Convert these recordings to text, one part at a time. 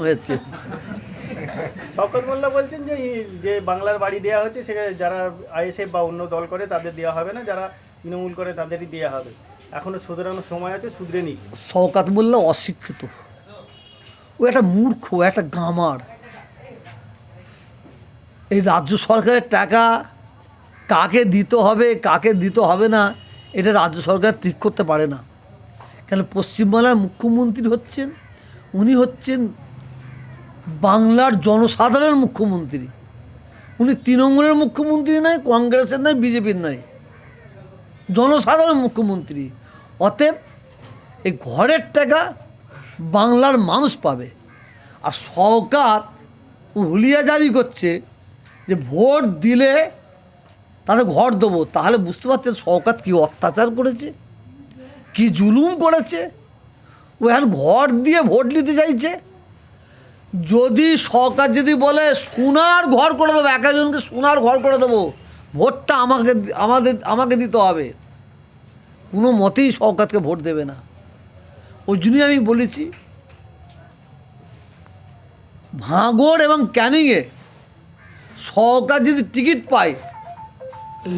হয়েছে। শওকত মোল্লা বলছেন যে যে বাংলার বাড়ি দেওয়া হচ্ছে সেখানে যারা আইএসএফ বা অন্য দল করে তাদের দেওয়া হবে না, যারা তৃণমূল করে তাদেরই দেওয়া হবে। এখনো শুধরানোর সময় আছে, শুধরে নিক। শওকত মোল্লা অশিক্ষিত, ও একটা মূর্খ, একটা গামার। এই রাজ্য সরকারের টাকা কাকে দিতে হবে কাকে দিতে হবে না এটা রাজ্য সরকার ঠিক করতে পারে না। কেন পশ্চিমবাংলার মুখ্যমন্ত্রী হচ্ছেন, উনি হচ্ছেন বাংলার জনসাধারণের মুখ্যমন্ত্রী। উনি তৃণমূলের মুখ্যমন্ত্রী নয়, কংগ্রেসের নয়, বিজেপির নয়, জনসাধারণ মুখ্যমন্ত্রী। অতএব এই ঘরের টাকা বাংলার মানুষ পাবে। আর সরকার হুলিয়া জারি করছে যে ভোট দিলে তাদের ঘর দেবো। তাহলে বুঝতে পারছেন সরকার কী অত্যাচার করেছে, কি জুলুম করেছে। ও এখন ঘর দিয়ে ভোট নিতে চাইছে। যদি সরকার যদি বলে সোনার ঘর করে দেবো, এক একজনকে সোনার ঘর করে দেবো, ভোটটা আমাকে দিতে হবে, কোনো মতেই সরকারকে ভোট দেবে না। ওই জন্যই আমি বলেছি ভাঙড় এবং ক্যানিংয়ে সরকার যদি টিকিট পায়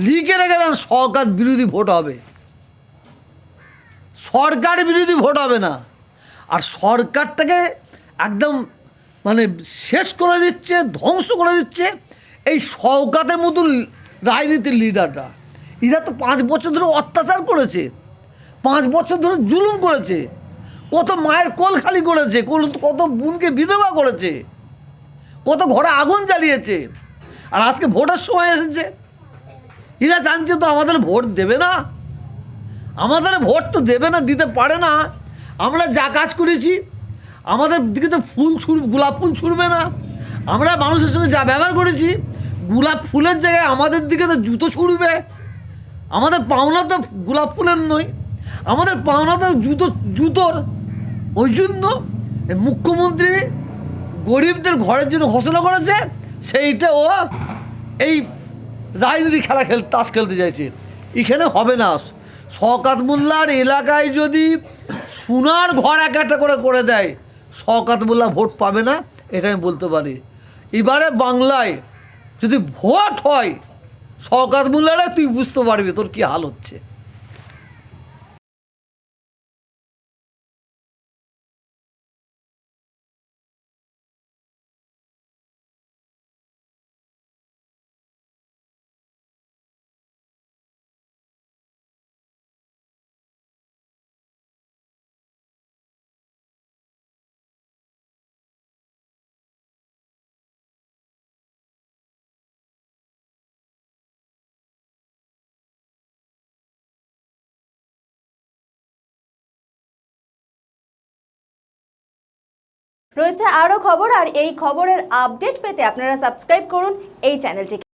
লিখে রেখে দেন সরকার বিরোধী ভোট হবে, সরকার বিরোধী ভোট হবে না। আর সরকারটাকে একদম শেষ করে দিচ্ছে, ধ্বংস করে দিচ্ছে এই শওকতের মতন রাজনীতির লিডাররা। এরা তো 5 বছর ধরে অত্যাচার করেছে, 5 বছর ধরে জুলুম করেছে, কত মায়ের কোল খালি করেছে, কত বোনকে বিধবা করেছে, কত ঘরে আগুন জ্বালিয়েছে। আর আজকে ভোটের সময় এসেছে, এরা জানছে তো আমাদের ভোট দেবে না, আমাদের ভোট তো দেবে না, দিতে পারে না। আমরা যা কাজ করেছি, আমাদের দিকে তো গোলাপ ফুল ছুড়বে না। আমরা মানুষের সঙ্গে যা ব্যবহার করেছি, গোলাপ ফুলের জায়গায় আমাদের দিকে তো জুতো ছুড়বে। আমাদের পাওনা তো গোলাপ ফুলের নয়, আমাদের পাওনা তো জুতোর। ওই জন্য মুখ্যমন্ত্রী গরিবদের ঘরের জন্য ঘোষণা করেছে, সেইটা ও এই রাজনীতি তাস খেলতে চাইছে। এখানে হবে না। শওকত মোল্লার এলাকায় যদি সোনার ঘর এক একটা করে দেয়, শওকত মোল্লা ভোট পাবে না, এটা আমি বলতে পারি। এবারে বাংলায় যদি ভোট হয় শওকত মোল্লারা, তুই বুঝতে পারবি তোর কী হাল হচ্ছে। রয়েছে আরও খবর, আর এই খবরের আপডেট পেতে আপনারা সাবস্ক্রাইব করুন এই চ্যানেলটিকে।